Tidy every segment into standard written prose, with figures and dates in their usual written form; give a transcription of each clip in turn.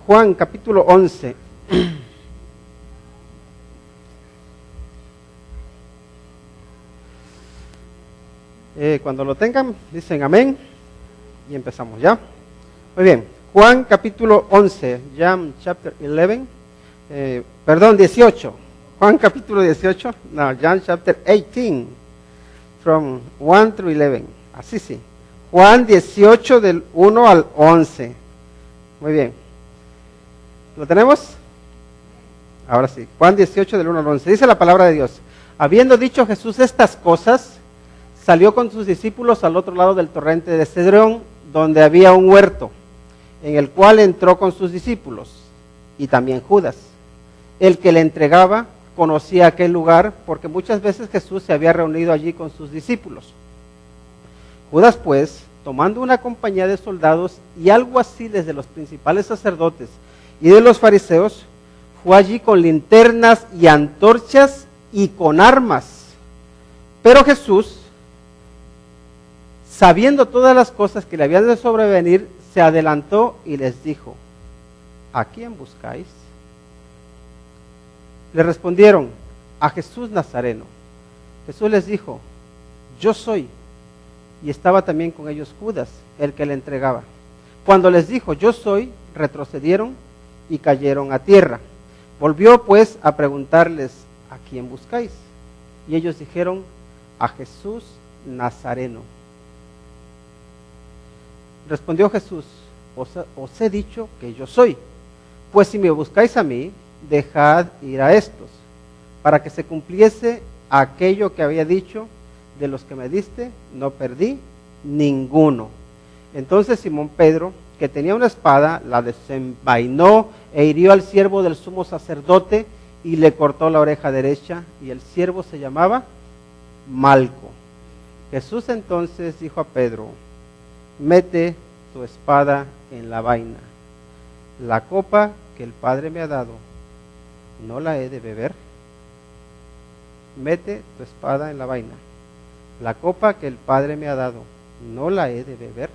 Juan capítulo 11. Cuando lo tengan, dicen amén y empezamos ya. Muy bien, Juan capítulo 11, John chapter 11, 18. Juan capítulo 18, no, John chapter 18, from 1 through 11. Así sí. Juan 18 del 1 al 11. Muy bien. ¿Lo tenemos? Ahora sí. Juan 18 del 1 al 11. Dice la palabra de Dios. Habiendo dicho Jesús estas cosas, salió con sus discípulos al otro lado del torrente de Cedrón, donde había un huerto, en el cual entró con sus discípulos, y también Judas. El que le entregaba conocía aquel lugar, porque muchas veces Jesús se había reunido allí con sus discípulos. Judas, pues, tomando una compañía de soldados y alguaciles de los principales sacerdotes y de los fariseos, fue allí con linternas y antorchas y con armas. Pero Jesús, sabiendo todas las cosas que le habían de sobrevenir, se adelantó y les dijo: ¿a quién buscáis? Le respondieron: a Jesús Nazareno. Jesús les dijo: yo soy. Y estaba también con ellos Judas, el que le entregaba. Cuando les dijo: yo soy, retrocedieron y cayeron a tierra. Volvió pues a preguntarles: ¿a quién buscáis? Y ellos dijeron: a Jesús Nazareno. Respondió Jesús: os he dicho que yo soy. Pues si me buscáis a mí, dejad ir a estos, para que se cumpliese aquello que había dicho: de los que me diste, no perdí ninguno. Entonces Simón Pedro, que tenía una espada, la desenvainó e hirió al siervo del sumo sacerdote y le cortó la oreja derecha, y el siervo se llamaba Malco. Jesús entonces dijo a Pedro: mete tu espada en la vaina. La copa que el Padre me ha dado, ¿no la he de beber? Mete tu espada en la vaina. La copa que el Padre me ha dado, ¿no la he de beber?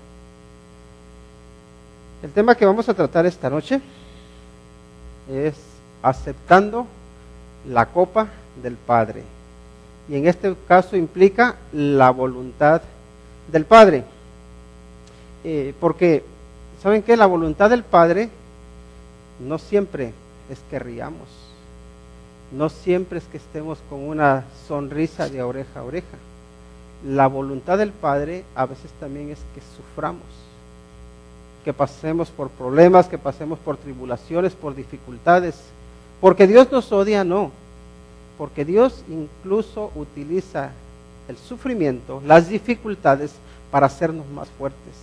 El tema que vamos a tratar esta noche es aceptando la copa del Padre. Y en este caso implica la voluntad del Padre. Porque, ¿saben qué? La voluntad del Padre no siempre es que riamos. No siempre es que estemos con una sonrisa de oreja a oreja. La voluntad del Padre a veces también es que suframos, que pasemos por problemas, que pasemos por tribulaciones, por dificultades. Porque Dios nos odia, no. Porque Dios incluso utiliza el sufrimiento, las dificultades, para hacernos más fuertes.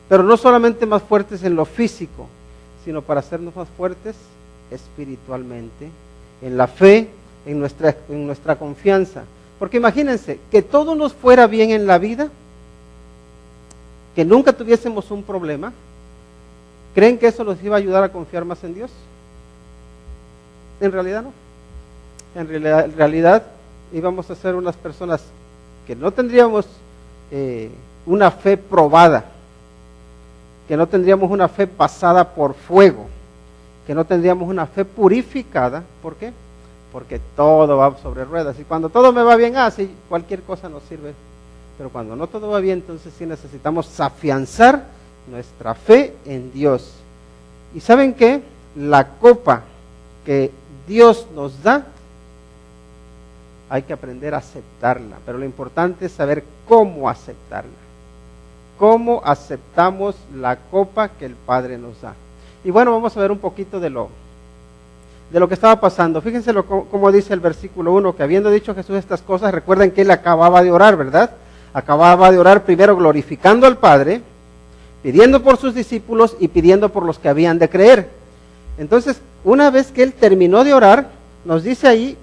Pero no solamente más fuertes en lo físico, sino para hacernos más fuertes espiritualmente, en la fe, en nuestra confianza. Porque imagínense, que todo nos fuera bien en la vida, que nunca tuviésemos un problema. ¿Creen que eso nos iba a ayudar a confiar más en Dios? En realidad no. En realidad íbamos a ser unas personas que no tendríamos una fe probada, que no tendríamos una fe pasada por fuego, que no tendríamos una fe purificada. ¿Por qué? Porque todo va sobre ruedas. Y cuando todo me va bien, sí, cualquier cosa nos sirve. Pero cuando no todo va bien, entonces sí necesitamos afianzar nuestra fe en Dios. ¿Y saben qué? La copa que Dios nos da, hay que aprender a aceptarla. Pero lo importante es saber cómo aceptarla. Cómo aceptamos la copa que el Padre nos da. Y bueno, vamos a ver un poquito de lo que estaba pasando. Fíjense cómo dice el versículo 1, que habiendo dicho Jesús estas cosas, recuerden que él acababa de orar, ¿verdad? Acababa de orar primero glorificando al Padre, pidiendo por sus discípulos y pidiendo por los que habían de creer. Entonces, una vez que él terminó de orar, nos dice ahí,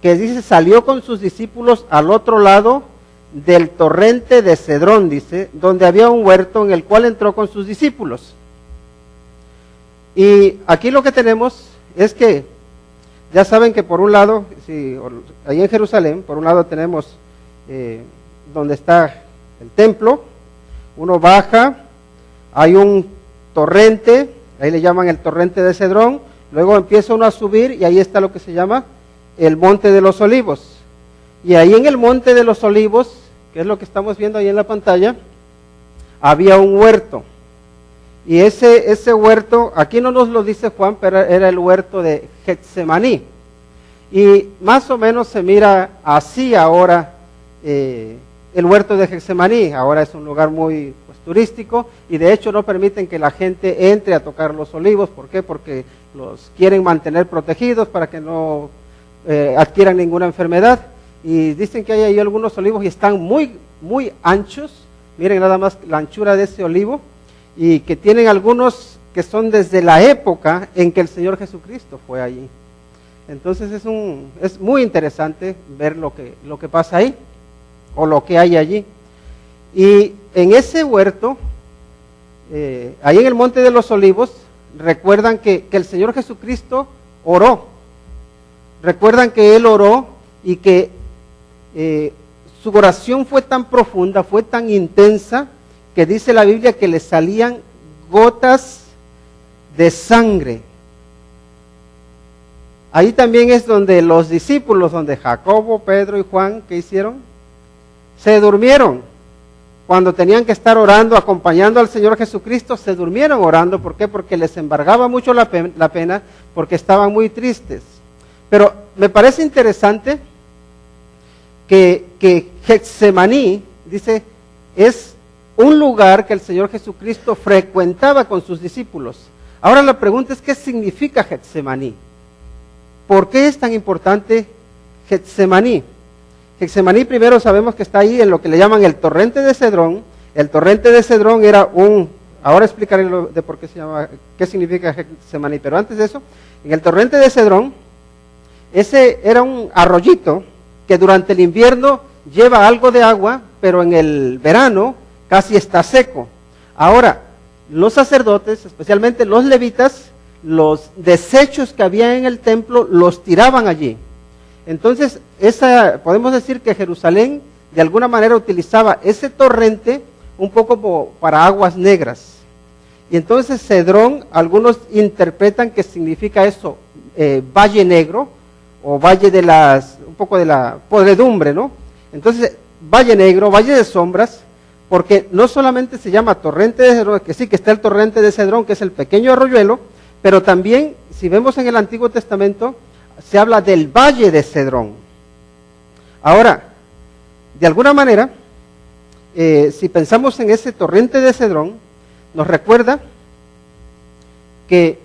que dice, salió con sus discípulos al otro lado del torrente de Cedrón, dice, donde había un huerto, en el cual entró con sus discípulos. Y aquí lo que tenemos es que, ya saben que por un lado, ahí en Jerusalén, por un lado tenemos donde está el templo. Uno baja, hay un torrente ahí le llaman el torrente de Cedrón, luego empieza uno a subir y ahí está lo que se llama el Monte de los Olivos. Y ahí en el Monte de los Olivos, que es lo que estamos viendo ahí en la pantalla, había un huerto. Y ese huerto, aquí no nos lo dice Juan, pero era el huerto de Getsemaní. Y más o menos se mira así ahora el huerto de Getsemaní. Ahora es un lugar muy turístico y de hecho no permiten que la gente entre a tocar los olivos. ¿Por qué? Porque los quieren mantener protegidos para que no adquieran ninguna enfermedad. Y dicen que hay ahí algunos olivos y están muy, muy anchos. Miren nada más la anchura de ese olivo, y que tienen algunos que son desde la época en que el Señor Jesucristo fue allí. Entonces es muy interesante ver lo que pasa ahí, o lo que hay allí. Y en ese huerto, ahí en el Monte de los Olivos, recuerdan que el Señor Jesucristo oró. Recuerdan que Él oró y que su oración fue tan profunda, fue tan intensa, que dice la Biblia que le salían gotas de sangre. Ahí también es donde los discípulos, donde Jacobo, Pedro y Juan, ¿qué hicieron? Se durmieron. Cuando tenían que estar orando, acompañando al Señor Jesucristo, se durmieron orando. ¿Por qué? Porque les embargaba mucho la pena, porque estaban muy tristes. Pero me parece interesante que Getsemaní, dice, es un lugar que el Señor Jesucristo frecuentaba con sus discípulos. Ahora la pregunta es, ¿qué significa Getsemaní? ¿Por qué es tan importante Getsemaní? Getsemaní primero sabemos que está ahí en lo que le llaman el torrente de Cedrón. El torrente de Cedrón era ahora explicaré de por qué se llama, qué significa Getsemaní, pero antes de eso, en el torrente de Cedrón, ese era un arroyito que durante el invierno lleva algo de agua, pero en el verano casi está seco. Ahora, los sacerdotes, especialmente los levitas, los desechos que había en el templo los tiraban allí. Entonces, podemos decir que Jerusalén de alguna manera utilizaba ese torrente un poco para aguas negras. Y entonces Cedrón, algunos interpretan que significa eso, valle negro, o valle un poco de la podredumbre, ¿no? Entonces, valle negro, valle de sombras, porque no solamente se llama torrente de Cedrón, que sí que está el torrente de Cedrón, que es el pequeño arroyuelo, pero también, si vemos en el Antiguo Testamento, se habla del valle de Cedrón. Ahora, de alguna manera, si pensamos en ese torrente de Cedrón, nos recuerda que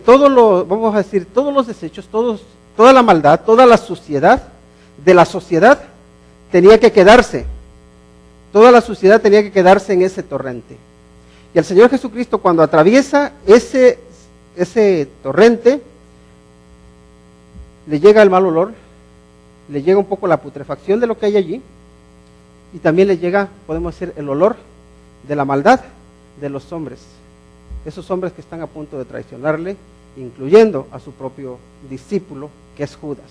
vamos a decir, todos los desechos, toda la maldad, toda la suciedad de la sociedad tenía que quedarse. Toda la suciedad tenía que quedarse en ese torrente. Y el Señor Jesucristo, cuando atraviesa ese torrente, le llega el mal olor, le llega un poco la putrefacción de lo que hay allí, y también le llega, podemos decir, el olor de la maldad de los hombres. Esos hombres que están a punto de traicionarle, incluyendo a su propio discípulo, que es Judas.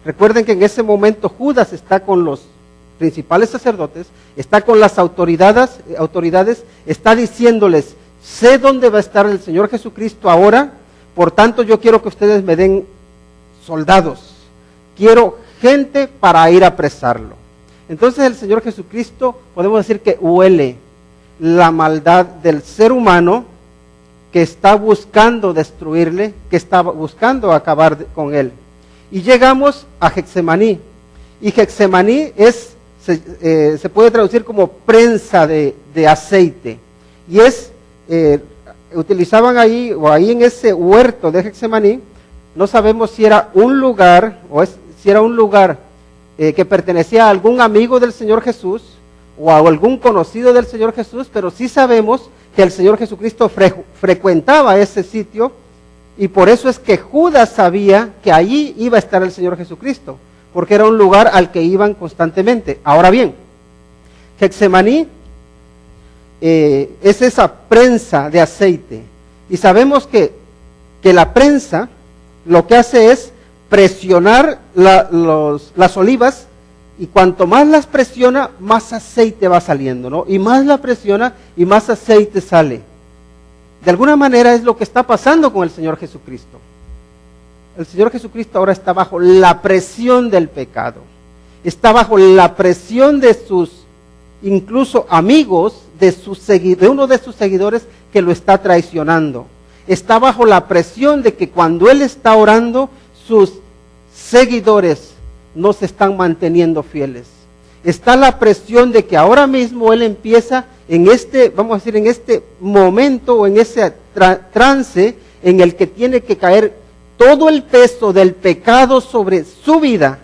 Recuerden que en ese momento Judas está con los principales sacerdotes, está con las autoridades, está diciéndoles, sé dónde va a estar el Señor Jesucristo ahora, por tanto yo quiero que ustedes me den soldados, quiero gente para ir a apresarlo. Entonces el Señor Jesucristo, podemos decir que huele la maldad del ser humano, que está buscando destruirle, que está buscando acabar con él. Y llegamos a Getsemaní. Y Getsemaní se puede traducir como prensa de aceite. Y utilizaban ahí, o ahí en ese huerto de Getsemaní, no sabemos si era un lugar, si era un lugar que pertenecía a algún amigo del Señor Jesús, o a algún conocido del Señor Jesús, pero sí sabemos que el Señor Jesucristo frecuentaba ese sitio, y por eso es que Judas sabía que allí iba a estar el Señor Jesucristo, porque era un lugar al que iban constantemente. Ahora bien, Getsemaní es esa prensa de aceite, y sabemos que la prensa lo que hace es presionar las olivas, y cuanto más las presiona, más aceite va saliendo, ¿no? Y más la presiona y más aceite sale. de alguna manera es lo que está pasando con el Señor Jesucristo. El Señor Jesucristo ahora está bajo la presión del pecado. Está bajo la presión de sus, incluso amigos, de uno de sus seguidores que lo está traicionando. Está bajo la presión de que cuando Él está orando, sus seguidores no se están manteniendo fieles. Está la presión de que ahora mismo Él empieza en este, vamos a decir, en este momento o en ese trance en el que tiene que caer todo el peso del pecado sobre su vida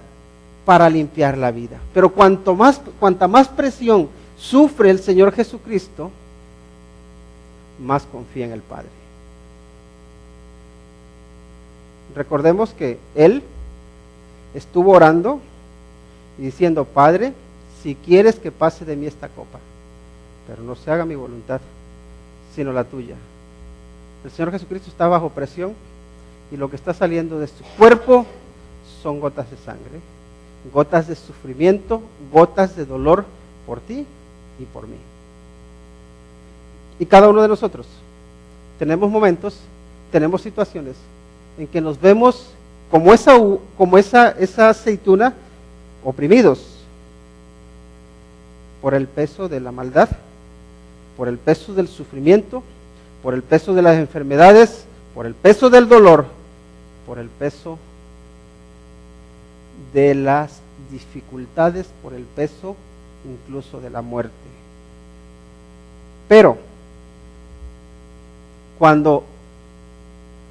para limpiar la vida. Pero cuanta más presión sufre el Señor Jesucristo, más confía en el Padre. Recordemos que Él estuvo orando y diciendo: Padre, si quieres que pase de mí esta copa, pero no se haga mi voluntad, sino la tuya. El Señor Jesucristo está bajo presión y lo que está saliendo de su cuerpo son gotas de sangre, gotas de sufrimiento, gotas de dolor por ti y por mí. Y cada uno de nosotros tenemos momentos, tenemos situaciones en que nos vemos como esa aceituna, oprimidos por el peso de la maldad, por el peso del sufrimiento, por el peso de las enfermedades, por el peso del dolor, por el peso de las dificultades, por el peso incluso de la muerte. Pero cuando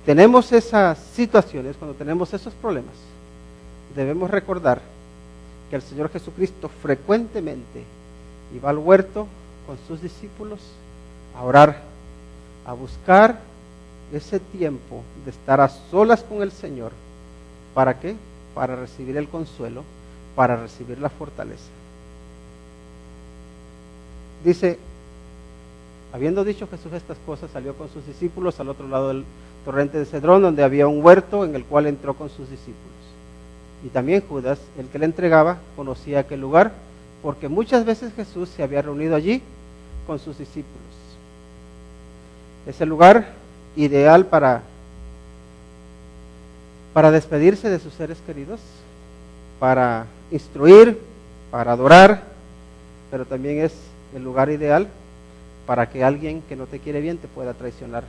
tenemos esas situaciones, cuando tenemos esos problemas, debemos recordar que el Señor Jesucristo frecuentemente iba al huerto con sus discípulos a orar, a buscar ese tiempo de estar a solas con el Señor. ¿Para qué? Para recibir el consuelo, para recibir la fortaleza. Dice: habiendo dicho Jesús estas cosas, salió con sus discípulos al otro lado del torrente de Cedrón, donde había un huerto en el cual entró con sus discípulos. Y también Judas, el que le entregaba, conocía aquel lugar, porque muchas veces Jesús se había reunido allí con sus discípulos. Es el lugar ideal para despedirse de sus seres queridos, para instruir, para adorar, pero también es el lugar ideal para que alguien que no te quiere bien te pueda traicionar.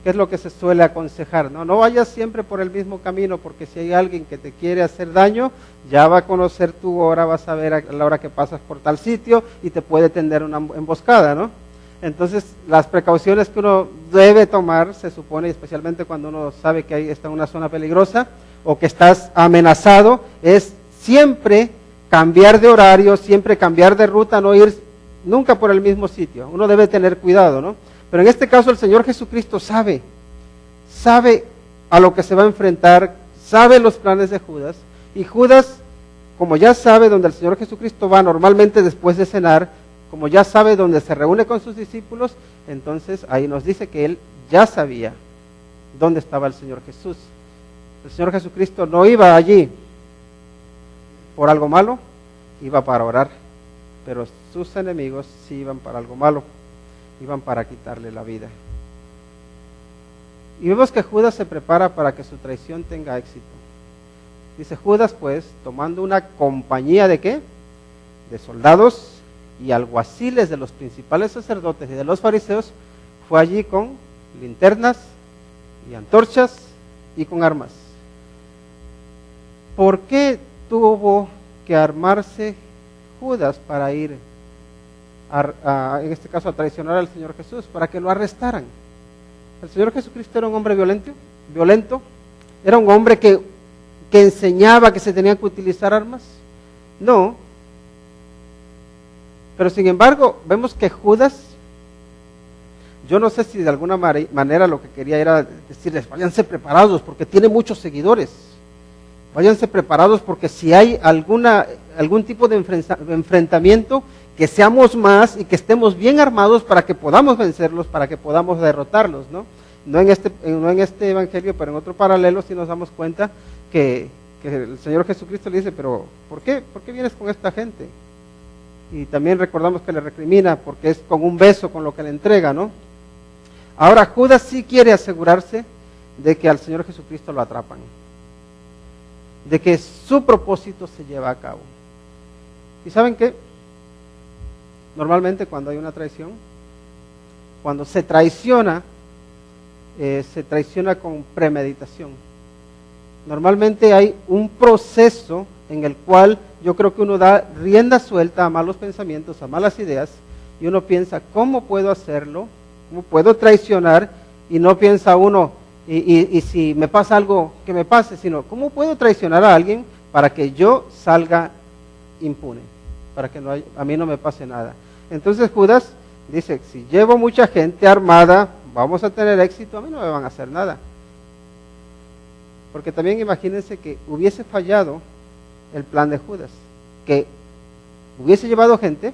¿Qué es lo que se suele aconsejar? No vayas siempre por el mismo camino, porque si hay alguien que te quiere hacer daño, ya va a conocer tu hora, vas a ver a la hora que pasas por tal sitio y te puede tender una emboscada, ¿no? Entonces, las precauciones que uno debe tomar, se supone, especialmente cuando uno sabe que ahí está en una zona peligrosa o que estás amenazado, es siempre cambiar de horario, siempre cambiar de ruta, no ir nunca por el mismo sitio. Uno debe tener cuidado, ¿no? Pero en este caso el Señor Jesucristo sabe a lo que se va a enfrentar, sabe los planes de Judas, y Judas, como ya sabe dónde el Señor Jesucristo va normalmente después de cenar, como ya sabe dónde se reúne con sus discípulos, entonces ahí nos dice que él ya sabía dónde estaba el Señor Jesús. El Señor Jesucristo no iba allí por algo malo, iba para orar, pero sus enemigos sí iban para algo malo, iban para quitarle la vida. Y vemos que Judas se prepara para que su traición tenga éxito. Dice: Judas, pues, tomando una compañía ¿de qué? De soldados y alguaciles de los principales sacerdotes y de los fariseos, fue allí con linternas y antorchas y con armas. ¿Por qué tuvo que armarse Judas para ir en este caso a traicionar al Señor Jesús? Para que lo arrestaran. El Señor Jesucristo era un hombre violento, era un hombre que enseñaba que se tenían que utilizar armas. No. Pero sin embargo, vemos que Judas, yo no sé si de alguna manera lo que quería era decirles: váyanse preparados porque tiene muchos seguidores. Váyanse preparados porque si hay algún tipo de enfrentamiento, que seamos más y que estemos bien armados para que podamos vencerlos, para que podamos derrotarlos, ¿no? No en este evangelio, pero en otro paralelo sí nos damos cuenta que el Señor Jesucristo le dice: pero ¿por qué vienes con esta gente? Y también recordamos que le recrimina porque es con un beso con lo que le entrega, ¿no? Ahora Judas sí quiere asegurarse de que al Señor Jesucristo lo atrapan, de que su propósito se lleva a cabo. ¿Y saben qué? Normalmente cuando hay una traición, cuando se traiciona con premeditación. Normalmente hay un proceso en el cual yo creo que uno da rienda suelta a malos pensamientos, a malas ideas, y uno piensa, ¿cómo puedo hacerlo? ¿Cómo puedo traicionar? Y no piensa uno, y si me pasa algo, que me pase, sino, ¿cómo puedo traicionar a alguien para que yo salga impune? Para que a mí no me pase nada. Entonces Judas dice, si llevo mucha gente armada, vamos a tener éxito, a mí no me van a hacer nada. Porque también imagínense que hubiese fallado el plan de Judas, que hubiese llevado gente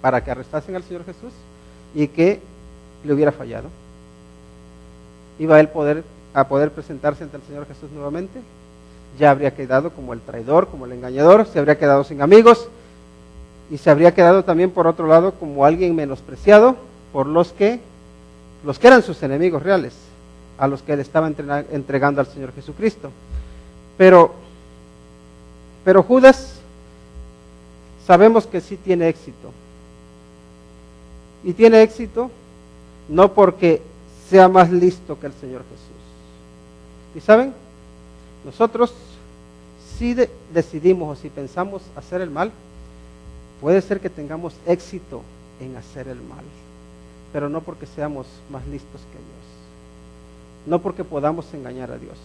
para que arrestasen al Señor Jesús y que le hubiera fallado. Iba él a poder presentarse ante el Señor Jesús nuevamente, ya habría quedado como el traidor, como el engañador, se habría quedado sin amigos y se habría quedado también por otro lado como alguien menospreciado por los que eran sus enemigos reales, a los que él estaba entregando al Señor Jesucristo. Pero Judas sabemos que sí tiene éxito. Y tiene éxito no porque sea más listo que el Señor Jesús. ¿Y saben? Nosotros si decidimos o si pensamos hacer el mal, puede ser que tengamos éxito en hacer el mal, pero no porque seamos más listos que Dios, no porque podamos engañar a Dios,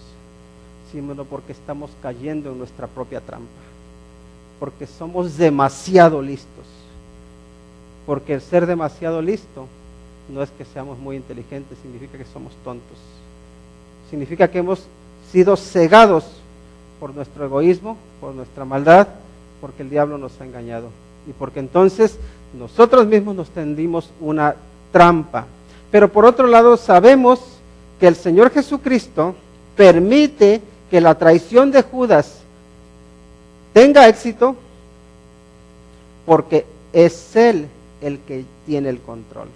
sino porque estamos cayendo en nuestra propia trampa, porque somos demasiado listos. Porque el ser demasiado listo no es que seamos muy inteligentes, significa que somos tontos. Significa que hemos sido cegados por nuestro egoísmo, por nuestra maldad, porque el diablo nos ha engañado. Y porque entonces nosotros mismos nos tendimos una trampa. Pero por otro lado sabemos que el Señor Jesucristo permite que la traición de Judas tenga éxito porque es Él el que tiene el control.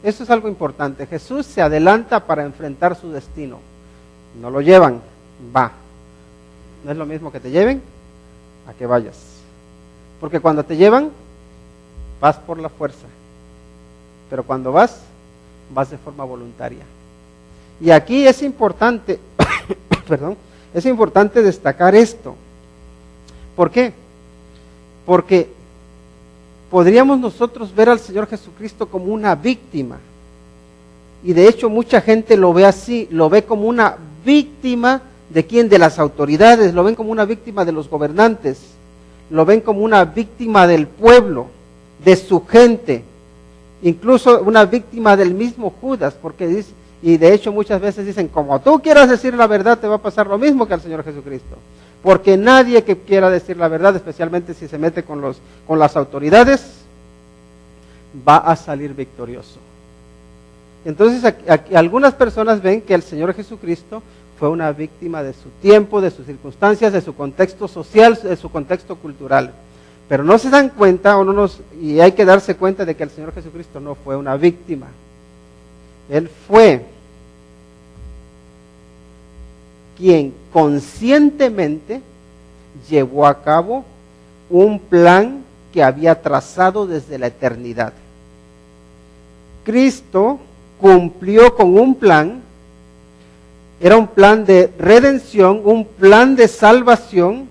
Eso es algo importante. Jesús se adelanta para enfrentar su destino. No lo llevan, va. No es lo mismo que te lleven a que vayas. Porque cuando te llevan, vas por la fuerza. Pero cuando vas de forma voluntaria. Y aquí es importante, es importante destacar esto. ¿Por qué? Porque podríamos nosotros ver al Señor Jesucristo como una víctima. Y de hecho mucha gente lo ve así, lo ve como una víctima de quién, de las autoridades, lo ven como una víctima de los gobernantes, lo ven como una víctima del pueblo, de su gente, incluso una víctima del mismo Judas, porque dice, y de hecho muchas veces dicen, como tú quieras decir la verdad, te va a pasar lo mismo que al Señor Jesucristo. Porque nadie que quiera decir la verdad, especialmente si se mete con las autoridades, va a salir victorioso. Entonces aquí algunas personas ven que el Señor Jesucristo fue una víctima de su tiempo, de sus circunstancias, de su contexto social, de su contexto cultural. Pero no se dan cuenta, y hay que darse cuenta de que el Señor Jesucristo no fue una víctima. Él fue quien conscientemente llevó a cabo un plan que había trazado desde la eternidad. Cristo cumplió con un plan, era un plan de redención, un plan de salvación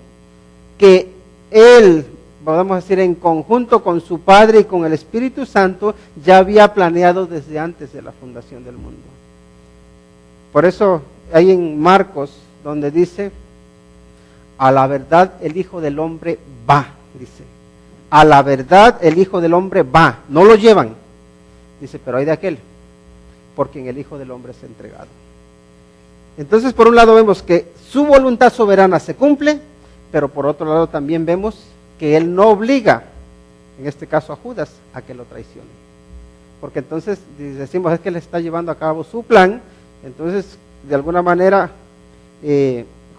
que Él, podemos decir, en conjunto con su Padre y con el Espíritu Santo, ya había planeado desde antes de la fundación del mundo. Por eso hay en Marcos donde dice, a la verdad el Hijo del Hombre va, dice, a la verdad el Hijo del Hombre va, no lo llevan, dice, pero hay de aquel por quien el Hijo del Hombre es entregado. Entonces por un lado vemos que su voluntad soberana se cumple, pero por otro lado también vemos que Él no obliga, en este caso a Judas, a que lo traicione. Porque entonces decimos, es que Él está llevando a cabo su plan, entonces de alguna manera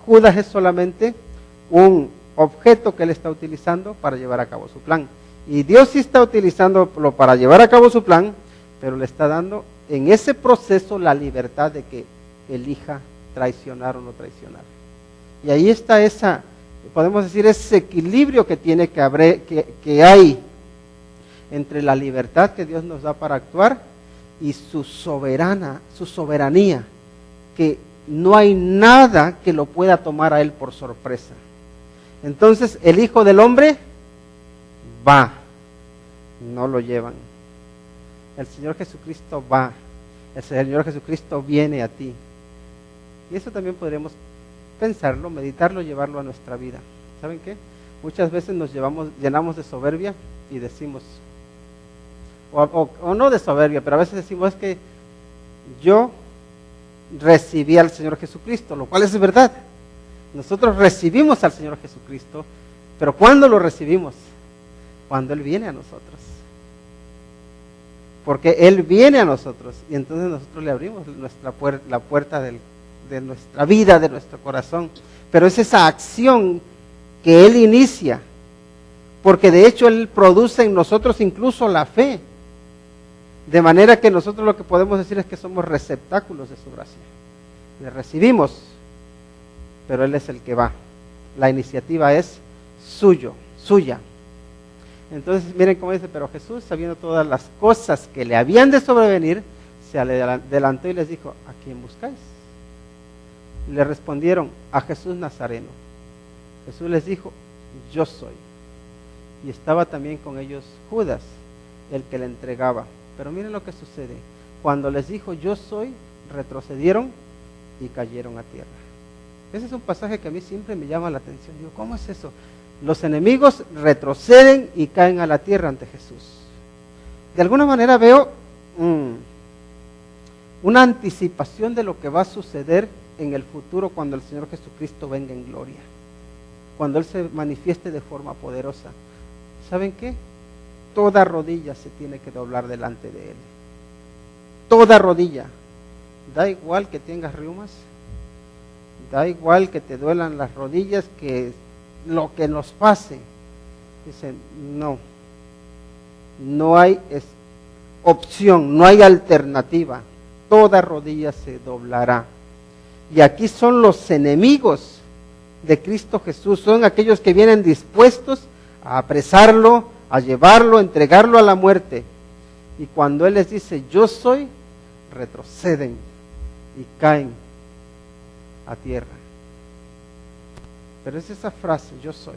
Judas es solamente un objeto que Él está utilizando para llevar a cabo su plan. Y Dios sí está utilizándolo para llevar a cabo su plan, pero le está dando en ese proceso la libertad de que elija traicionar o no traicionar. Y ahí está esa, podemos decir, ese equilibrio que tiene que hay entre la libertad que Dios nos da para actuar y su soberanía, que no hay nada que lo pueda tomar a Él por sorpresa. Entonces el Hijo del Hombre va, no lo llevan. El Señor Jesucristo va, el Señor Jesucristo viene a ti. Y eso también podríamos pensarlo, meditarlo, llevarlo a nuestra vida. ¿Saben qué? Muchas veces nos llenamos de soberbia y decimos, o no de soberbia, pero a veces decimos, es que yo recibí al Señor Jesucristo, lo cual es verdad. Nosotros recibimos al Señor Jesucristo, pero ¿cuándo lo recibimos? Cuando Él viene a nosotros. Porque Él viene a nosotros y entonces nosotros le abrimos la puerta de nuestra vida, de nuestro corazón. Pero es esa acción que Él inicia, porque de hecho Él produce en nosotros incluso la fe. De manera que nosotros lo que podemos decir es que somos receptáculos de su gracia. Le recibimos, pero Él es el que va. La iniciativa es suya. Entonces miren cómo dice, pero Jesús, sabiendo todas las cosas que le habían de sobrevenir, se adelantó y les dijo, ¿a quién buscáis? Le respondieron, a Jesús Nazareno. Jesús les dijo, yo soy. Y estaba también con ellos Judas, el que le entregaba. Pero miren lo que sucede. Cuando les dijo, yo soy, retrocedieron y cayeron a tierra. Ese es un pasaje que a mí siempre me llama la atención. Digo, ¿cómo es eso? Los enemigos retroceden y caen a la tierra ante Jesús. De alguna manera veo una anticipación de lo que va a suceder en el futuro cuando el Señor Jesucristo venga en gloria. Cuando Él se manifieste de forma poderosa. ¿Saben qué? Toda rodilla se tiene que doblar delante de Él. Toda rodilla. Da igual que tengas reumas. Da igual que te duelan las rodillas, que lo que nos pase. Dicen, no hay opción, no hay alternativa. Toda rodilla se doblará. Y aquí son los enemigos de Cristo Jesús, son aquellos que vienen dispuestos a apresarlo, a llevarlo, a entregarlo a la muerte. Y cuando Él les dice, yo soy, retroceden y caen a tierra. Pero es esa frase, yo soy.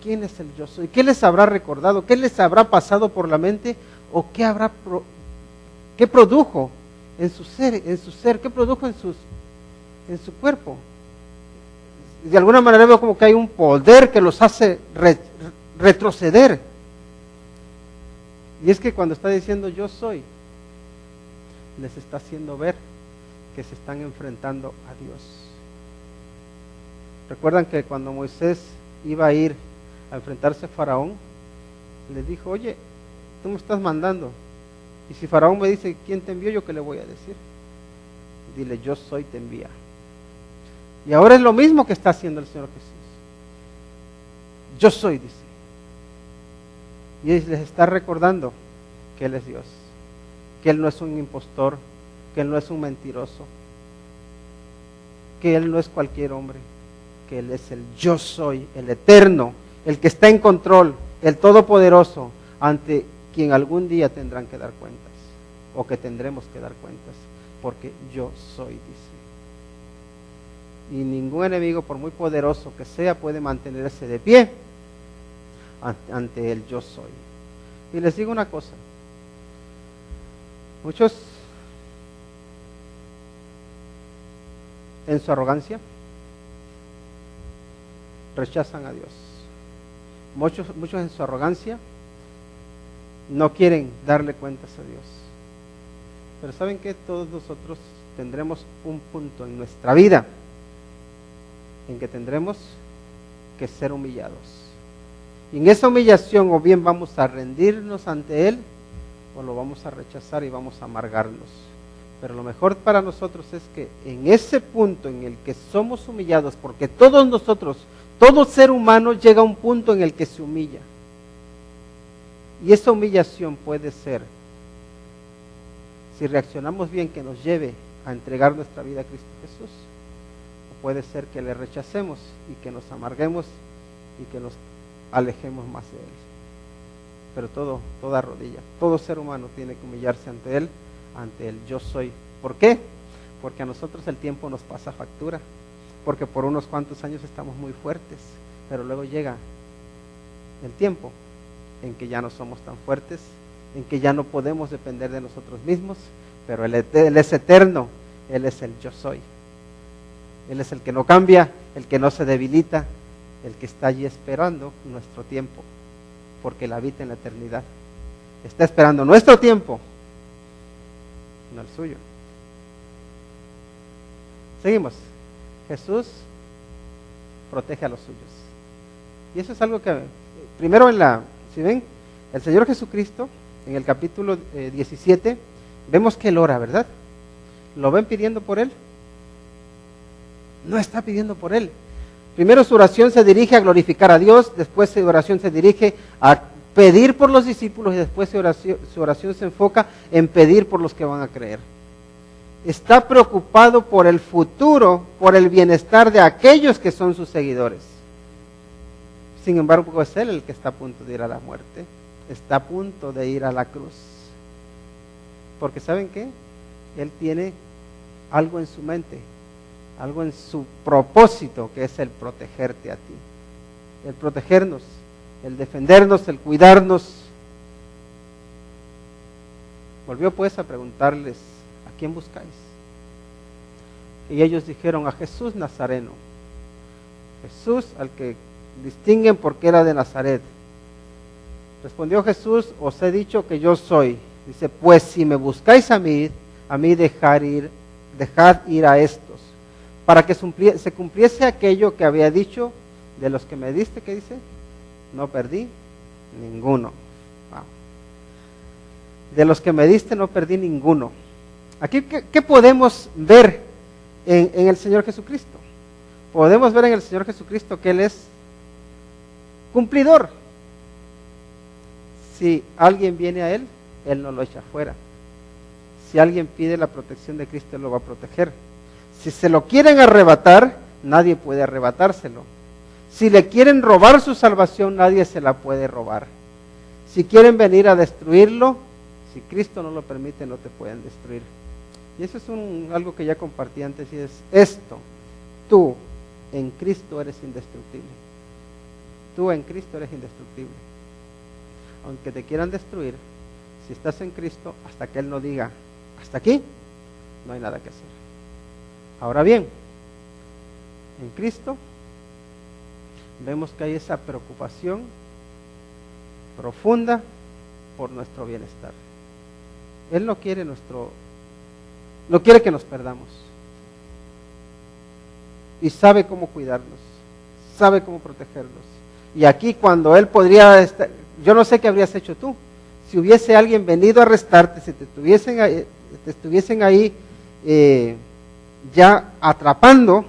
¿Quién es el yo soy? ¿Qué les habrá recordado? ¿Qué les habrá pasado por la mente? ¿O qué produjo en su ser? ¿Qué produjo en su cuerpo? De alguna manera veo como que hay un poder que los hace retroceder. Y es que cuando está diciendo yo soy, les está haciendo ver que se están enfrentando a Dios. Recuerdan que cuando Moisés iba a ir a enfrentarse a Faraón, le dijo, oye, tú me estás mandando, y si Faraón me dice, ¿quién te envió? ¿Yo qué le voy a decir? Dile, yo soy, te envía. Y ahora es lo mismo que está haciendo el Señor Jesús. Yo soy, dice. Y Él les está recordando que Él es Dios, que Él no es un impostor, que Él no es un mentiroso, que Él no es cualquier hombre, que Él es el yo soy, el eterno, el que está en control, el todopoderoso, ante quien algún día tendrán que dar cuentas, o que tendremos que dar cuentas, porque yo soy, dice. Y ningún enemigo, por muy poderoso que sea, puede mantenerse de pie ante el yo soy. Y les digo una cosa, muchos en su arrogancia rechazan a Dios. Muchos en su arrogancia no quieren darle cuentas a Dios. Pero ¿saben qué? Todos nosotros tendremos un punto en nuestra vida en que tendremos que ser humillados. Y en esa humillación o bien vamos a rendirnos ante Él o lo vamos a rechazar y vamos a amargarnos. Pero lo mejor para nosotros es que en ese punto en el que somos humillados, porque todos nosotros, todo ser humano llega a un punto en el que se humilla. Y esa humillación puede ser si reaccionamos bien, que nos lleve a entregar nuestra vida a Cristo Jesús. O puede ser que le rechacemos y que nos amarguemos y que nos alejemos más de Él. Pero toda rodilla, todo ser humano tiene que humillarse ante el yo soy. ¿Por qué? Porque a nosotros el tiempo nos pasa factura, porque por unos cuantos años estamos muy fuertes, pero luego llega el tiempo en que ya no somos tan fuertes, en que ya no podemos depender de nosotros mismos, pero Él es eterno, Él es el yo soy. Él es el que no cambia, el que no se debilita, el que está allí esperando nuestro tiempo, porque Él habita en la eternidad. Está esperando nuestro tiempo, no el suyo. Seguimos. Jesús protege a los suyos. Y eso es algo que, primero si ven, el Señor Jesucristo, en el capítulo 17, vemos que Él ora, ¿verdad? ¿Lo ven pidiendo por Él? No está pidiendo por Él. Primero su oración se dirige a glorificar a Dios, después su oración se dirige a pedir por los discípulos y después su oración se enfoca en pedir por los que van a creer. Está preocupado por el futuro, por el bienestar de aquellos que son sus seguidores. Sin embargo, es Él el que está a punto de ir a la muerte, está a punto de ir a la cruz. Porque ¿saben qué? Él tiene algo en su mente, algo en su propósito, que es el protegerte a ti, el protegernos, el defendernos, el cuidarnos. Volvió pues a preguntarles: ¿a quién buscáis? Y ellos dijeron: a Jesús Nazareno. Jesús, al que distinguen porque era de Nazaret. Respondió Jesús: os he dicho que yo soy. Dice: pues si me buscáis a mí dejad ir a estos, para que se cumpliese aquello que había dicho: de los que me diste, ¿qué dice? No perdí ninguno. Wow. De los que me diste no perdí ninguno. Aquí, ¿qué podemos ver en el Señor Jesucristo? Podemos ver en el Señor Jesucristo que Él es cumplidor. Si alguien viene a Él, Él no lo echa fuera. Si alguien pide la protección de Cristo, Él lo va a proteger. Si se lo quieren arrebatar, nadie puede arrebatárselo. Si le quieren robar su salvación, nadie se la puede robar. Si quieren venir a destruirlo, si Cristo no lo permite, no te pueden destruir. Y eso es algo que ya compartí antes, y es esto: tú en Cristo eres indestructible. Tú en Cristo eres indestructible. Aunque te quieran destruir, si estás en Cristo, hasta que Él no diga hasta aquí, no hay nada que hacer. Ahora bien, en Cristo vemos que hay esa preocupación profunda por nuestro bienestar. Él no quiere que nos perdamos. Y sabe cómo cuidarnos, sabe cómo protegernos. Y aquí, cuando Él podría estar, yo no sé qué habrías hecho tú. Si hubiese alguien venido a arrestarte, si te estuviesen ahí ya atrapando,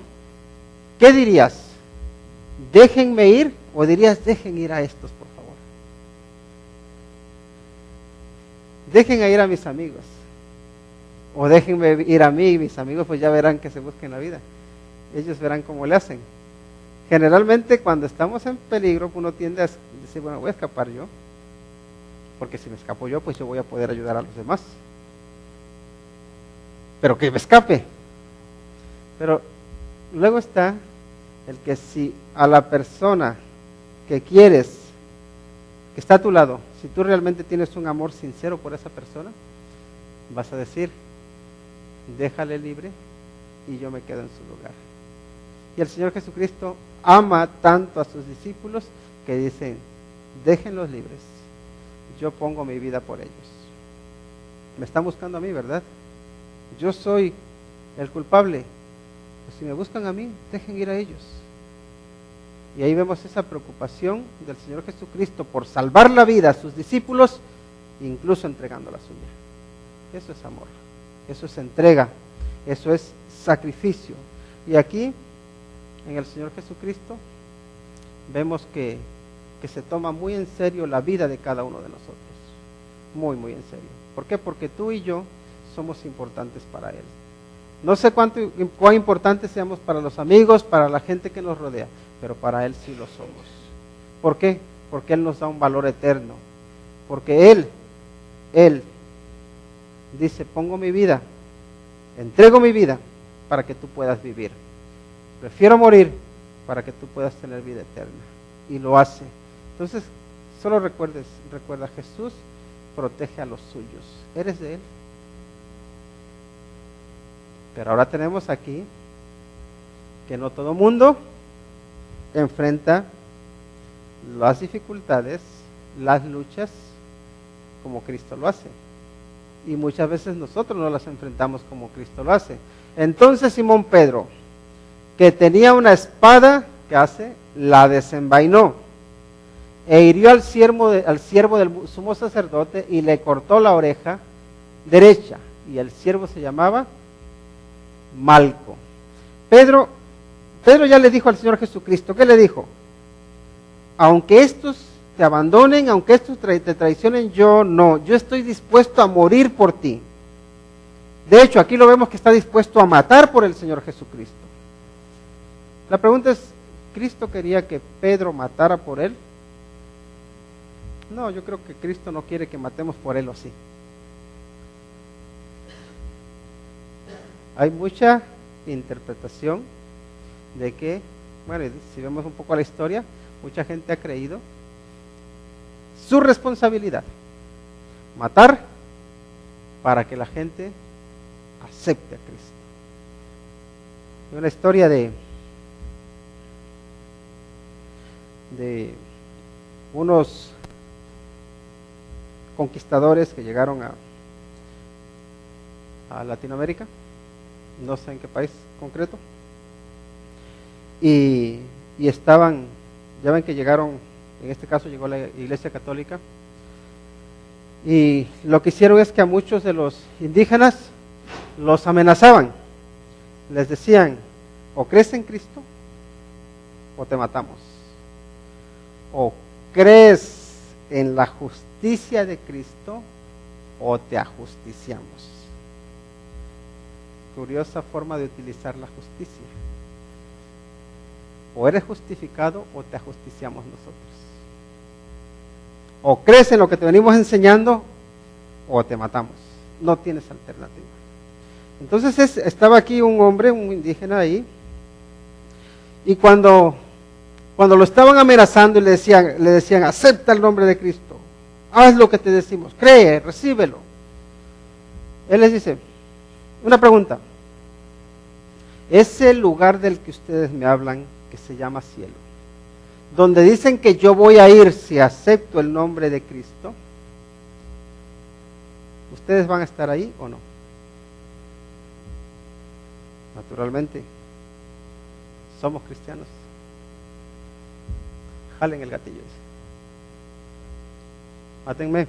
¿qué dirías? ¿Déjenme ir? ¿O dirías: dejen ir a estos, por favor? Dejen ir a mis amigos. O déjenme ir a mí, y mis amigos pues ya verán que se busquen la vida. Ellos verán cómo le hacen. Generalmente cuando estamos en peligro, uno tiende a decir: bueno, voy a escapar yo, porque si me escapo yo, pues yo voy a poder ayudar a los demás. Pero que me escape. Pero luego está el que, si a la persona que quieres, que está a tu lado, si tú realmente tienes un amor sincero por esa persona, vas a decir: déjale libre y yo me quedo en su lugar. Y el Señor Jesucristo ama tanto a sus discípulos que dicen: déjenlos libres, yo pongo mi vida por ellos. Me están buscando a mí, ¿verdad? Yo soy el culpable. Pues si me buscan a mí, dejen ir a ellos. Y ahí vemos esa preocupación del Señor Jesucristo por salvar la vida a sus discípulos, incluso entregando la suya. Eso es amor, eso es entrega, eso es sacrificio. Y aquí, en el Señor Jesucristo, vemos que se toma muy en serio la vida de cada uno de nosotros. Muy, muy en serio. ¿Por qué? Porque tú y yo somos importantes para Él. No sé cuán importantes seamos para los amigos, para la gente que nos rodea, pero para Él sí lo somos. ¿Por qué? Porque Él nos da un valor eterno. Porque Él dice, pongo mi vida, entrego mi vida para que tú puedas vivir. Prefiero morir para que tú puedas tener vida eterna. Y lo hace. Entonces, solo recuerda, Jesús protege a los suyos. ¿Eres de Él? Pero ahora tenemos aquí que no todo mundo enfrenta las dificultades, las luchas, como Cristo lo hace. Y muchas veces nosotros no las enfrentamos como Cristo lo hace. Entonces Simón Pedro, que tenía una espada, ¿qué hace? La desenvainó e hirió al siervo del sumo sacerdote y le cortó la oreja derecha. Y el siervo se llamaba Malco. Pedro ya le dijo al Señor Jesucristo, ¿qué le dijo? Aunque estos te abandonen, aunque estos te traicionen, yo estoy dispuesto a morir por ti. De hecho, aquí lo vemos que está dispuesto a matar por el Señor Jesucristo. La pregunta es, ¿Cristo quería que Pedro matara por él? No, yo creo que Cristo no quiere que matemos por él, o sí. Hay mucha interpretación de que, bueno, si vemos un poco la historia, mucha gente ha creído su responsabilidad, matar para que la gente acepte a Cristo. Hay una historia de unos conquistadores que llegaron a Latinoamérica, no sé en qué país concreto, y estaban, ya ven que llegaron, en este caso llegó la Iglesia Católica, y lo que hicieron es que a muchos de los indígenas los amenazaban, les decían, o crees en Cristo o te matamos, o crees en la justicia de Cristo o te ajusticiamos. Curiosa forma de utilizar la justicia. O eres justificado o te ajusticiamos nosotros. O crees en lo que te venimos enseñando o te matamos. No tienes alternativa. Entonces estaba aquí un hombre, un indígena ahí, y cuando lo estaban amenazando y le decían, acepta el nombre de Cristo, haz lo que te decimos, cree, recíbelo. Él les dice, una pregunta, ese lugar del que ustedes me hablan, que se llama cielo, donde dicen que yo voy a ir si acepto el nombre de Cristo, ¿ustedes van a estar ahí o no? Naturalmente, somos cristianos. Jalen el gatillo. Mátenme.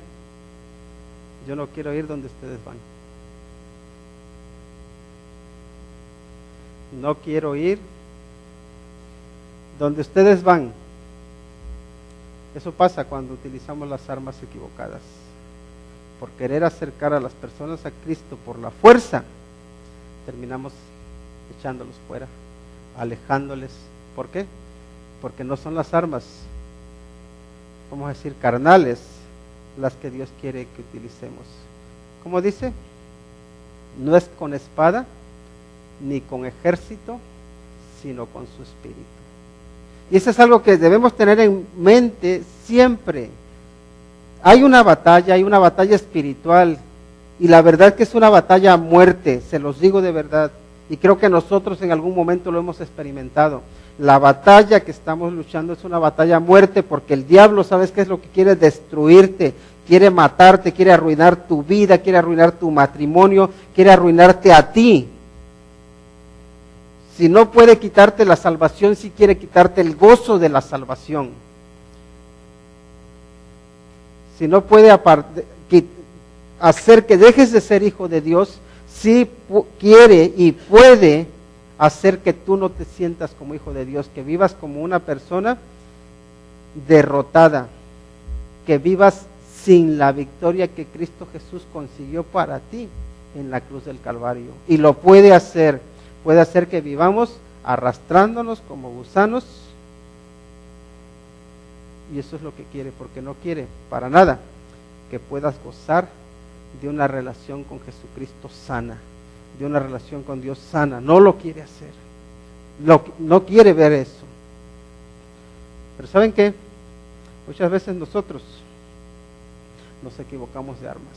Yo no quiero ir donde ustedes van. No quiero ir donde ustedes van. Eso pasa cuando utilizamos las armas equivocadas. Por querer acercar a las personas a Cristo por la fuerza, terminamos echándolos fuera, alejándoles. ¿Por qué? Porque no son las armas, vamos a decir, carnales, las que Dios quiere que utilicemos. ¿Cómo dice? No es con espada, ni con ejército, sino con su espíritu. Y eso es algo que debemos tener en mente siempre. Hay una batalla espiritual, y la verdad que es una batalla a muerte, se los digo de verdad, y creo que nosotros en algún momento lo hemos experimentado. La batalla que estamos luchando es una batalla a muerte, porque el diablo, ¿sabes qué es lo que quiere? Destruirte, quiere matarte, quiere arruinar tu vida, quiere arruinar tu matrimonio, quiere arruinarte a ti. Si no puede quitarte la salvación, sí quiere quitarte el gozo de la salvación. Si no puede hacer que dejes de ser hijo de Dios, sí quiere y puede hacer que tú no te sientas como hijo de Dios, que vivas como una persona derrotada, que vivas sin la victoria que Cristo Jesús consiguió para ti. en la cruz del Calvario. Y lo puede hacer que vivamos arrastrándonos como gusanos. Y eso es lo que quiere, porque no quiere para nada que puedas gozar de una relación con Jesucristo sana, de una relación con Dios sana. No lo quiere hacer, no quiere ver eso. Pero ¿saben qué? Muchas veces nosotros nos equivocamos de armas.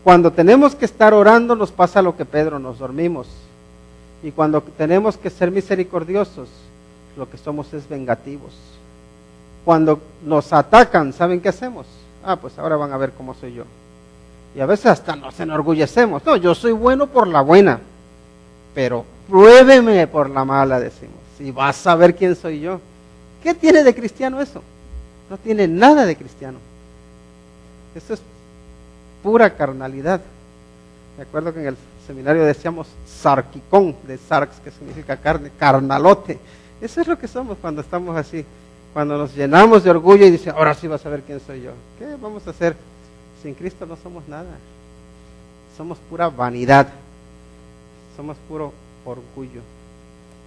Cuando tenemos que estar orando nos pasa lo que Pedro, nos dormimos. Y cuando tenemos que ser misericordiosos, lo que somos es vengativos. Cuando nos atacan, ¿saben qué hacemos? Pues ahora van a ver cómo soy yo. Y a veces hasta nos enorgullecemos. No, yo soy bueno por la buena, pero pruébeme por la mala, decimos. Y vas a ver quién soy yo. ¿Qué tiene de cristiano eso? No tiene nada de cristiano. Eso es pura carnalidad. Me acuerdo que en el seminario decíamos sarquicón, de sarx, que significa carne, carnalote. Eso es lo que somos cuando estamos así. Cuando nos llenamos de orgullo y dicen, ahora sí vas a ver quién soy yo. ¿Qué vamos a hacer? Sin Cristo no somos nada. Somos pura vanidad. Somos puro orgullo.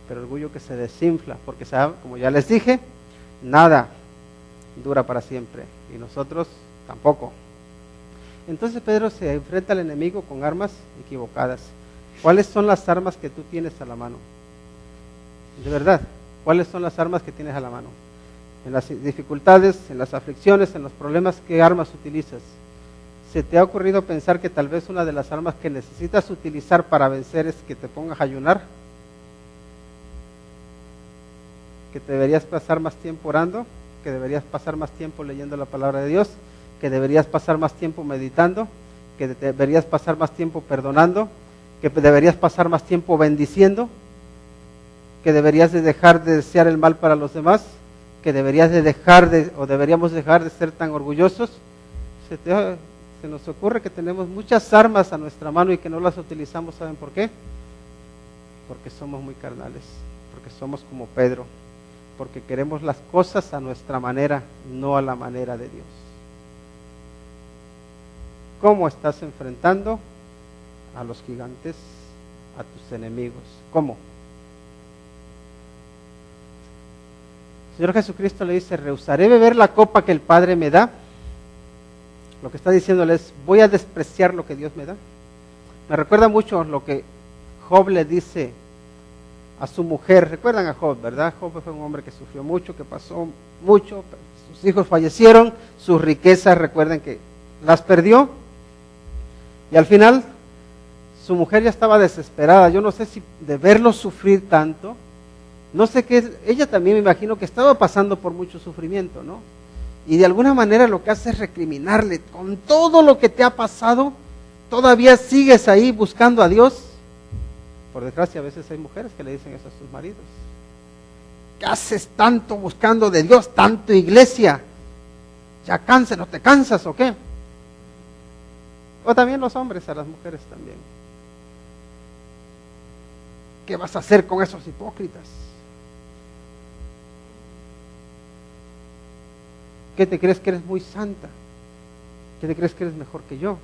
Pero orgullo que se desinfla, porque como ya les dije, nada dura para siempre. Y nosotros tampoco. Entonces Pedro se enfrenta al enemigo con armas equivocadas. ¿Cuáles son las armas que tú tienes a la mano? De verdad, ¿cuáles son las armas que tienes a la mano? En las dificultades, en las aflicciones, en los problemas, ¿qué armas utilizas? ¿Se te ha ocurrido pensar que tal vez una de las armas que necesitas utilizar para vencer es que te pongas a ayunar? ¿Que deberías pasar más tiempo orando? ¿Que deberías pasar más tiempo leyendo la palabra de Dios? ¿Que deberías pasar más tiempo meditando? ¿Que deberías pasar más tiempo perdonando? ¿Que deberías pasar más tiempo bendiciendo? ¿Que deberías de dejar de desear el mal para los demás? ¿Que deberíamos dejar de ser tan orgullosos? Se nos ocurre que tenemos muchas armas a nuestra mano y que no las utilizamos. ¿Saben por qué? Porque somos muy carnales, porque somos como Pedro, porque queremos las cosas a nuestra manera, no a la manera de Dios. ¿Cómo estás enfrentando a los gigantes, a tus enemigos? ¿Cómo? El Señor Jesucristo le dice, ¿rehusaré beber la copa que el Padre me da? Lo que está diciéndole es, ¿voy a despreciar lo que Dios me da? Me recuerda mucho lo que Job le dice a su mujer. ¿Recuerdan a Job, verdad? Job fue un hombre que sufrió mucho, que pasó mucho, sus hijos fallecieron, sus riquezas, recuerden que las perdió. Y al final, su mujer ya estaba desesperada. Yo no sé si de verlo sufrir tanto, no sé qué, ella también me imagino que estaba pasando por mucho sufrimiento, ¿no? Y de alguna manera lo que hace es recriminarle, con todo lo que te ha pasado, todavía sigues ahí buscando a Dios. Por desgracia, a veces hay mujeres que le dicen eso a sus maridos. ¿Qué haces tanto buscando de Dios, tanto iglesia? ¿Ya no te cansas o qué? O también los hombres a las mujeres también. ¿Qué vas a hacer con esos hipócritas? ¿Qué te crees que eres muy santa? ¿Qué te crees que eres mejor que yo?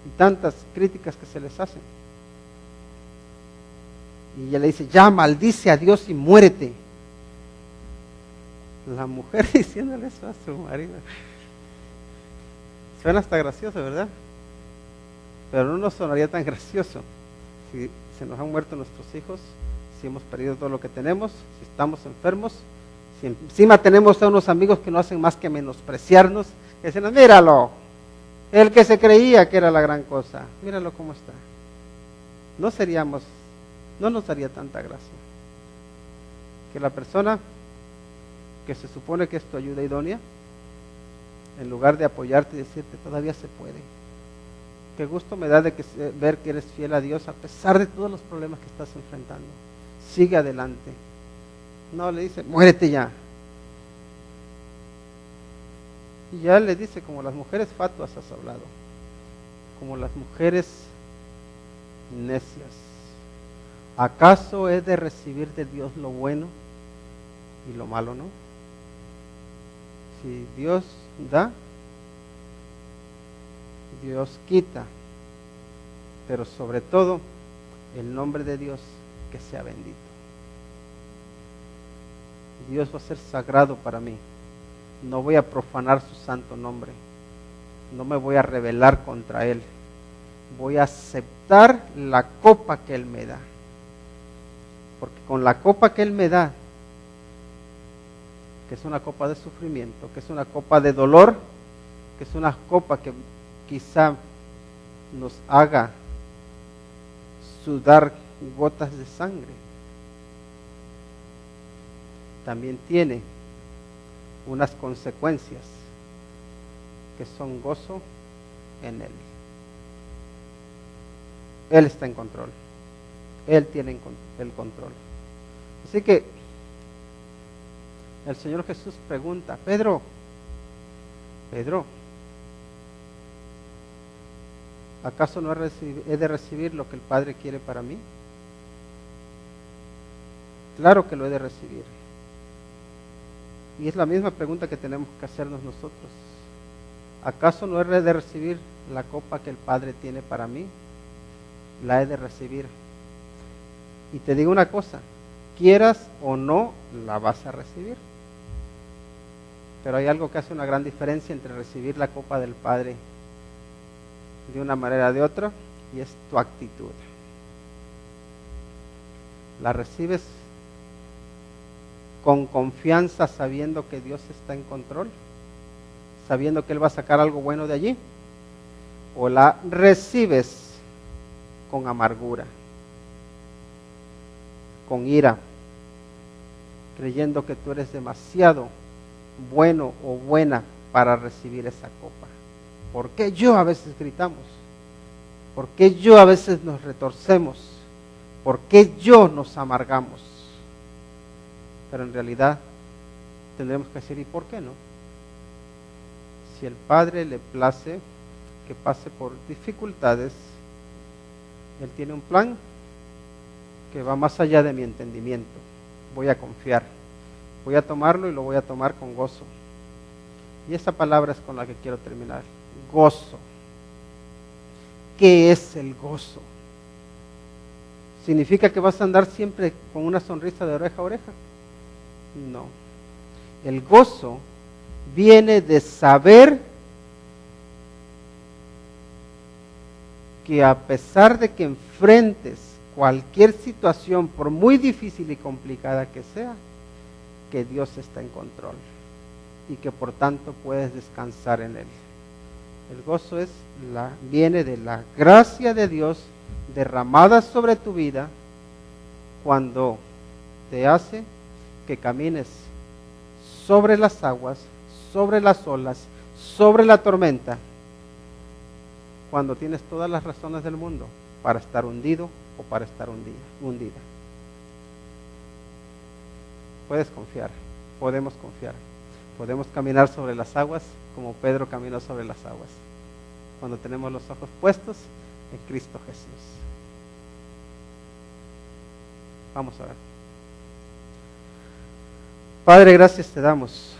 Y tantas críticas que se les hacen. Y ella le dice, ya maldice a Dios y muérete. La mujer diciéndole eso a su marido. Suena hasta gracioso, ¿verdad? Pero no nos sonaría tan gracioso si se nos han muerto nuestros hijos, si hemos perdido todo lo que tenemos, si estamos enfermos, si encima tenemos a unos amigos que no hacen más que menospreciarnos, que dicen, míralo, el que se creía que era la gran cosa, míralo cómo está. No nos daría tanta gracia que la persona que se supone que es tu ayuda idónea, en lugar de apoyarte y decirte, todavía se puede. Qué gusto me da ver que eres fiel a Dios a pesar de todos los problemas que estás enfrentando. Sigue adelante. No, le dice, muérete ya. Y ya le dice, como las mujeres fatuas has hablado, como las mujeres necias. ¿Acaso he de recibir de Dios lo bueno y lo malo no? Si Dios da, Dios quita. pero sobre todo el nombre de Dios que sea bendito. Dios va a ser sagrado para mí. No voy a profanar su santo nombre. No me voy a rebelar contra Él. Voy a aceptar la copa que Él me da. Porque con la copa que Él me da, que es una copa de sufrimiento, que es una copa de dolor, que es una copa que quizá nos haga sudar gotas de sangre, también tiene unas consecuencias que son gozo en Él. Él está en control. Él tiene el control. Así que el Señor Jesús pregunta: Pedro, ¿acaso no he de recibir lo que el Padre quiere para mí? Claro que lo he de recibir. Y es la misma pregunta que tenemos que hacernos nosotros. ¿Acaso no he de recibir la copa que el Padre tiene para mí? La he de recibir. Y te digo una cosa, quieras o no, la vas a recibir. Pero hay algo que hace una gran diferencia entre recibir la copa del Padre de una manera o de otra, y es tu actitud. La recibes con confianza, sabiendo que Dios está en control, sabiendo que Él va a sacar algo bueno de allí, o la recibes con amargura, con ira, creyendo que tú eres demasiado bueno o buena para recibir esa copa. ¿Por qué yo a veces gritamos? ¿Por qué yo a veces nos retorcemos? ¿Por qué yo nos amargamos? Pero en realidad tendremos que decir: ¿y por qué no? Si el Padre le place que pase por dificultades, Él tiene un plan que va más allá de mi entendimiento. Voy a confiar, voy a tomarlo y lo voy a tomar con gozo. Y esa palabra es con la que quiero terminar: gozo. ¿Qué es el gozo? ¿Significa que vas a andar siempre con una sonrisa de oreja a oreja? No. El gozo viene de saber que a pesar de que enfrentes cualquier situación, por muy difícil y complicada que sea, que Dios está en control y que por tanto puedes descansar en Él. El gozo viene de la gracia de Dios derramada sobre tu vida, cuando te hace que camines sobre las aguas, sobre las olas, sobre la tormenta, cuando tienes todas las razones del mundo para estar hundido o para estar hundida. Puedes confiar, podemos confiar. Podemos caminar sobre las aguas como Pedro caminó sobre las aguas, cuando tenemos los ojos puestos en Cristo Jesús. Vamos a orar. Padre, gracias te damos.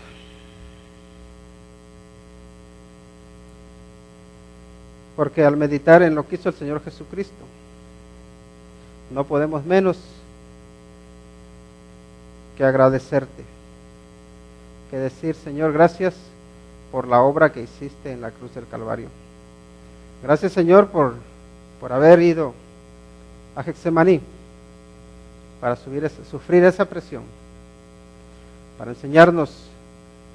Porque al meditar en lo que hizo el Señor Jesucristo, no podemos menos que agradecerte, que decir: Señor, gracias por la obra que hiciste en la cruz del Calvario. Gracias, Señor, por haber ido a Getsemaní para sufrir esa presión, para enseñarnos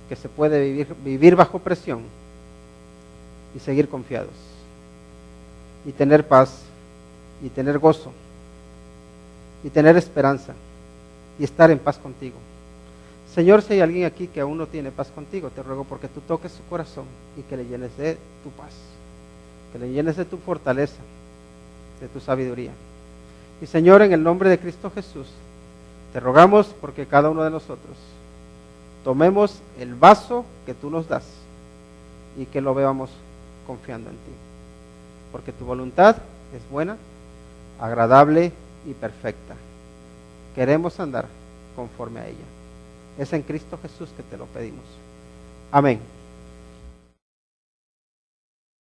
que se puede vivir bajo presión y seguir confiados, y tener paz, y tener gozo, y tener esperanza, y estar en paz contigo. Señor, si hay alguien aquí que aún no tiene paz contigo, te ruego porque tú toques su corazón y que le llenes de tu paz, que le llenes de tu fortaleza, de tu sabiduría. Y Señor, en el nombre de Cristo Jesús, te rogamos porque cada uno de nosotros tomemos el vaso que tú nos das y que lo veamos confiando en ti, porque tu voluntad es buena, agradable y perfecta. Queremos andar conforme a ella. Es en Cristo Jesús que te lo pedimos. Amén.